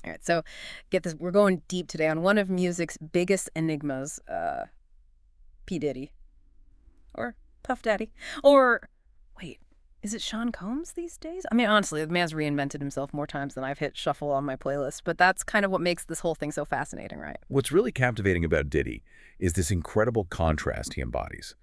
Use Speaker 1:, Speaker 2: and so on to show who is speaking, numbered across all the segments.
Speaker 1: All right, so get this. We're going deep today on one of music's biggest enigmas, P. Diddy. Or Puff Daddy. Or, wait, is it Sean Combs these days? I mean, honestly, the man's reinvented himself more times than I've hit shuffle on my playlist, but that's kind of what makes this whole thing so fascinating, right?
Speaker 2: What's really captivating about Diddy is this incredible contrast he embodies.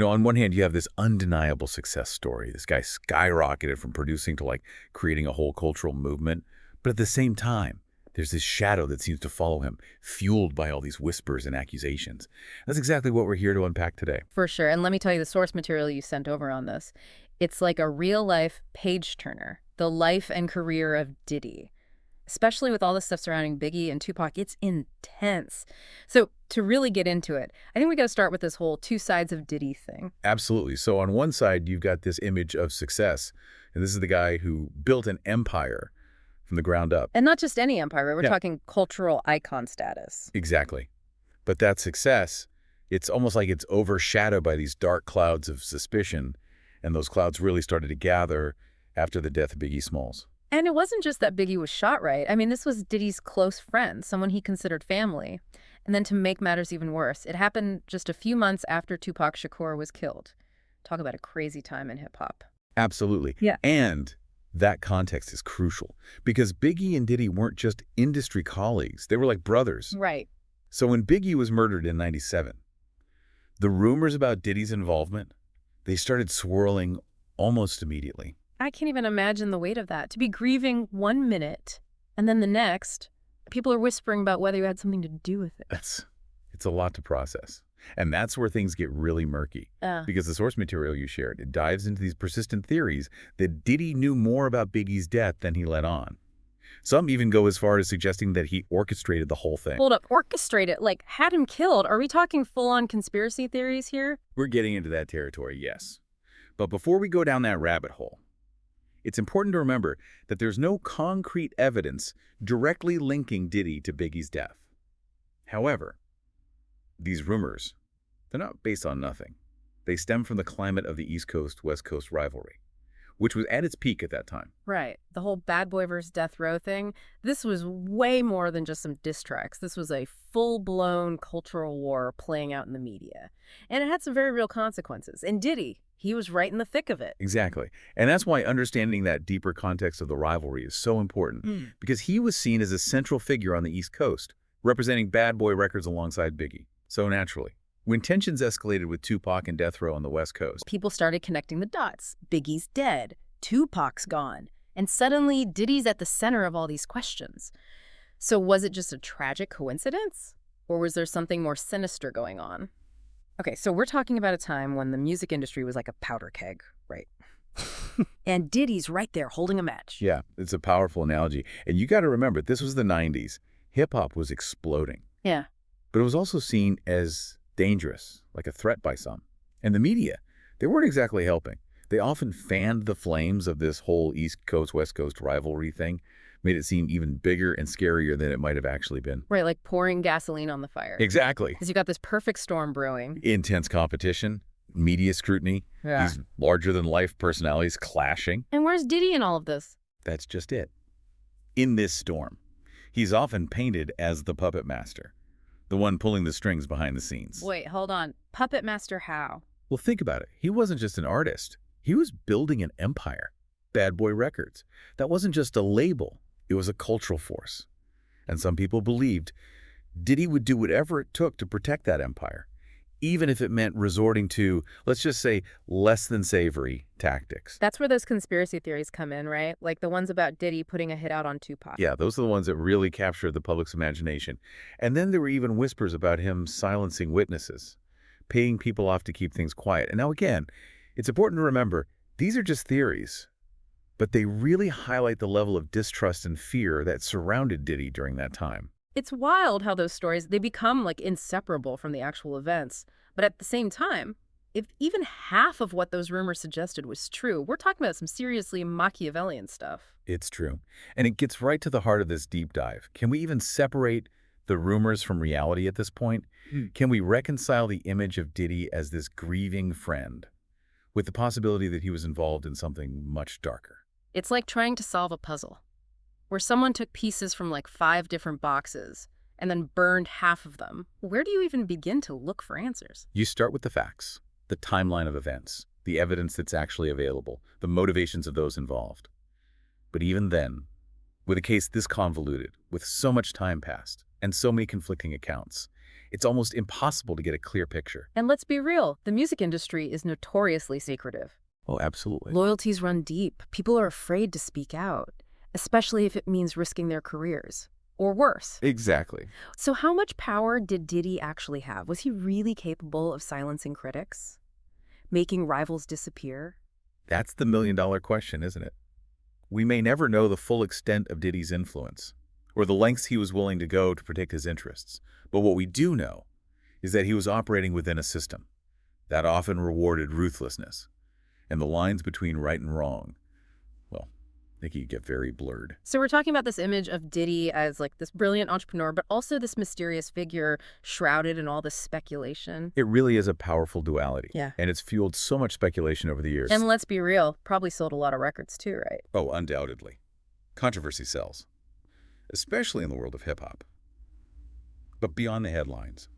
Speaker 2: On one hand, you have this undeniable success story. This guy skyrocketed from producing to creating a whole cultural movement. But at the same time, there's this shadow that seems to follow him, fueled by all these whispers and accusations. That's exactly what we're here to unpack today.
Speaker 1: For sure. And let me tell you the source material you sent over on this. It's like a real-life page-turner, the life and career of Diddy. Especially with all the stuff surrounding Biggie and Tupac, it's intense. So to really get into it, I think we got to start with this whole two sides of Diddy thing.
Speaker 2: Absolutely. So on one side, you've got this image of success, and this is the guy who built an empire from the ground up.
Speaker 1: And not just any empire, right? We're
Speaker 2: Yeah.
Speaker 1: talking cultural icon status.
Speaker 2: Exactly. But that success, it's almost like it's overshadowed by these dark clouds of suspicion, and those clouds really started to gather after the death of Biggie Smalls.
Speaker 1: And it wasn't just that Biggie was shot, right? I mean, this was Diddy's close friend, someone he considered family. And then to make matters even worse, it happened just a few months after Tupac Shakur was killed. Talk about a crazy time in hip-hop.
Speaker 2: Absolutely.
Speaker 1: Yeah.
Speaker 2: And that context is crucial because Biggie and Diddy weren't just industry colleagues. They were like brothers.
Speaker 1: Right.
Speaker 2: So when Biggie was murdered in '97, the rumors about Diddy's involvement, they started swirling almost immediately.
Speaker 1: I can't even imagine the weight of that. To be grieving 1 minute, and then the next, people are whispering about whether you had something to do with it.
Speaker 2: It's a lot to process. And that's where things get really murky. Because the source material you shared, it dives into these persistent theories that Diddy knew more about Biggie's death than he let on. Some even go as far as suggesting that he orchestrated the whole thing.
Speaker 1: Hold up, orchestrate it, like had him killed. Are we talking full-on conspiracy theories here?
Speaker 2: We're getting into that territory, yes. But before we go down that rabbit hole, it's important to remember that there's no concrete evidence directly linking Diddy to Biggie's death. However, these rumors, they're not based on nothing. They stem from the climate of the East Coast-West Coast rivalry, which was at its peak at that time.
Speaker 1: Right. The whole Bad Boy versus Death Row thing, this was way more than just some diss tracks. This was a full-blown cultural war playing out in the media. And it had some very real consequences. And Diddy, he was right in the thick of it.
Speaker 2: Exactly. And that's why understanding that deeper context of the rivalry is so important, because he was seen as a central figure on the East Coast, representing Bad Boy Records alongside Biggie. So naturally, when tensions escalated with Tupac and Death Row on the West Coast,
Speaker 1: People started connecting the dots. Biggie's dead. Tupac's gone. And suddenly, Diddy's at the center of all these questions. So was it just a tragic coincidence? Or was there something more sinister going on? Okay, so we're talking about a time when the music industry was like a powder keg, right? And Diddy's right there holding a match.
Speaker 2: yeah, it's a powerful analogy. And you got to remember, this was the 90s. Hip-hop was exploding.
Speaker 1: Yeah.
Speaker 2: But it was also seen as dangerous, like a threat by some. And the media, they weren't exactly helping. They often fanned the flames of this whole East Coast-West Coast rivalry thing, made it seem even bigger and scarier than it might have actually been.
Speaker 1: Right, like pouring gasoline on the fire.
Speaker 2: Exactly.
Speaker 1: Because you got this perfect storm brewing.
Speaker 2: Intense competition, media scrutiny, these larger-than-life personalities clashing.
Speaker 1: And where's Diddy in all of this?
Speaker 2: That's just it. In this storm, he's often painted as the puppet master, the one pulling the strings behind the scenes.
Speaker 1: Wait, hold on. Puppet master how?
Speaker 2: Well, think about it. He wasn't just an artist. He was building an empire. Bad Boy Records. That wasn't just a label. It was a cultural force. And some people believed Diddy would do whatever it took to protect that empire, even if it meant resorting to, let's just say, less than savory tactics.
Speaker 1: That's where those conspiracy theories come in, right? Like the ones about Diddy putting a hit out on Tupac.
Speaker 2: Yeah, those are the ones that really captured the public's imagination. And then there were even whispers about him silencing witnesses, paying people off to keep things quiet. And now again, it's important to remember, these are just theories, but they really highlight the level of distrust and fear that surrounded Diddy during that time.
Speaker 1: It's wild how those stories, they become like inseparable from the actual events. But at the same time, if even half of what those rumors suggested was true, we're talking about some seriously Machiavellian stuff.
Speaker 2: It's true. And it gets right to the heart of this deep dive. Can we even separate the rumors from reality at this point? Can we reconcile the image of Diddy as this grieving friend with the possibility that he was involved in something much darker?
Speaker 1: It's like trying to solve a puzzle. where someone took pieces from like 5 different boxes and then burned half of them. Where do you even begin to look for answers?
Speaker 2: You start with the facts, the timeline of events, the evidence that's actually available, the motivations of those involved. But even then, with a case this convoluted, with so much time passed, and so many conflicting accounts, it's almost impossible to get a clear picture.
Speaker 1: And let's be real, the music industry is notoriously secretive.
Speaker 2: Oh, absolutely.
Speaker 1: Loyalties run deep. People are afraid to speak out, especially if it means risking their careers. Or worse.
Speaker 2: Exactly.
Speaker 1: So how much power did Diddy actually have? Was he really capable of silencing critics? Making rivals disappear?
Speaker 2: That's the million-dollar question, isn't it? We may never know the full extent of Diddy's influence, or the lengths he was willing to go to protect his interests. But what we do know is that he was operating within a system that often rewarded ruthlessness, and the lines between right and wrong, well, they could get very blurred.
Speaker 1: So we're talking about this image of Diddy as like this brilliant entrepreneur, but also this mysterious figure shrouded in all this speculation.
Speaker 2: It really is a powerful duality.
Speaker 1: Yeah.
Speaker 2: And it's fueled so much speculation over the years.
Speaker 1: And let's be real, probably sold a lot of records too, right?
Speaker 2: Oh, undoubtedly. Controversy sells, especially in the world of hip-hop. But beyond the headlines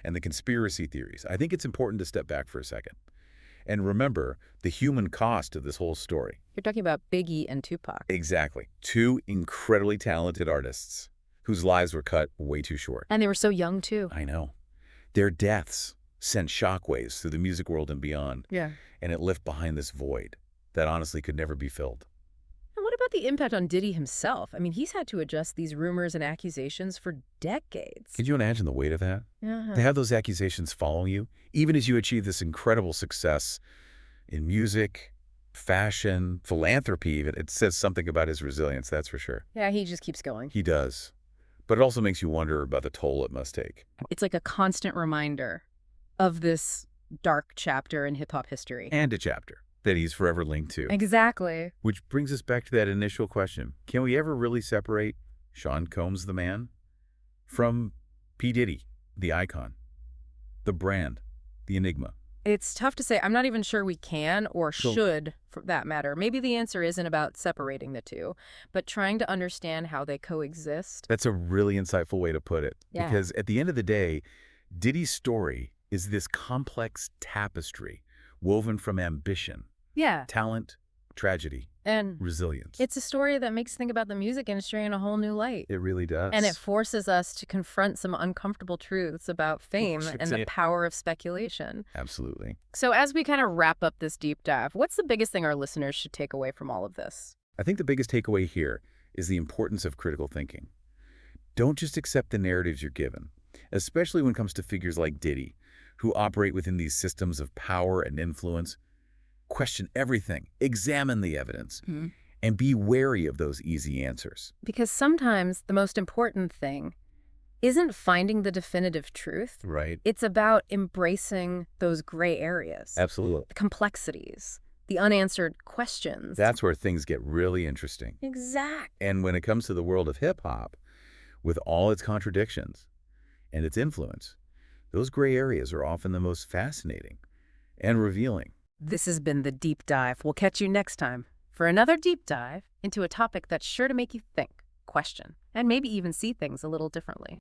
Speaker 2: and the conspiracy theories, I think it's important to step back for a second and remember the human cost of this whole story.
Speaker 1: You're talking about Biggie and Tupac.
Speaker 2: Exactly. Two incredibly talented artists whose lives were cut way too short.
Speaker 1: And they were so young too.
Speaker 2: I know. Their deaths sent shockwaves through the music world and beyond.
Speaker 1: Yeah.
Speaker 2: And it left behind this void that honestly could never be filled.
Speaker 1: And what about the impact on Diddy himself? I mean, he's had to adjust these rumors and accusations for decades.
Speaker 2: Could you imagine the weight of that?
Speaker 1: Yeah.
Speaker 2: To have those accusations follow you, even as you achieve this incredible success in music, fashion, philanthropy even. It says something about his resilience, that's for sure.
Speaker 1: Yeah, he just keeps going.
Speaker 2: He does. But it also makes you wonder about the toll it must take.
Speaker 1: It's like a constant reminder of this dark chapter in hip-hop history.
Speaker 2: And a chapter that he's forever linked to.
Speaker 1: Exactly.
Speaker 2: Which brings us back to that initial question. Can we ever really separate Sean Combs, the man, from P. Diddy, the icon, the brand, the enigma?
Speaker 1: It's tough to say. I'm not even sure we can or should, for that matter. Maybe the answer isn't about separating the two, but trying to understand how they coexist.
Speaker 2: That's a really insightful way to put it.
Speaker 1: Yeah.
Speaker 2: Because at the end of the day, Diddy's story is this complex tapestry woven from ambition,
Speaker 1: Yeah.
Speaker 2: talent, tragedy,
Speaker 1: And
Speaker 2: resilience.
Speaker 1: it's a story that makes you think about the music industry in a whole new light.
Speaker 2: It really does.
Speaker 1: And it forces us to confront some uncomfortable truths about fame and the power of speculation.
Speaker 2: Absolutely.
Speaker 1: So as we kind of wrap up this deep dive, what's the biggest thing our listeners should take away from all of this?
Speaker 2: I think the biggest takeaway here is the importance of critical thinking. Don't just accept the narratives you're given, especially when it comes to figures like Diddy, who operate within these systems of power and influence. Question everything, examine the evidence, and be wary of those easy answers.
Speaker 1: Because sometimes the most important thing isn't finding the definitive truth.
Speaker 2: Right.
Speaker 1: It's about embracing those gray areas,
Speaker 2: Absolutely.
Speaker 1: the complexities, the unanswered questions.
Speaker 2: That's where things get really interesting.
Speaker 1: Exact.
Speaker 2: And when it comes to the world of hip-hop, with all its contradictions and its influence, those gray areas are often the most fascinating and revealing.
Speaker 1: This has been The Deep Dive. We'll catch you next time for another deep dive into a topic that's sure to make you think, question, and maybe even see things a little differently.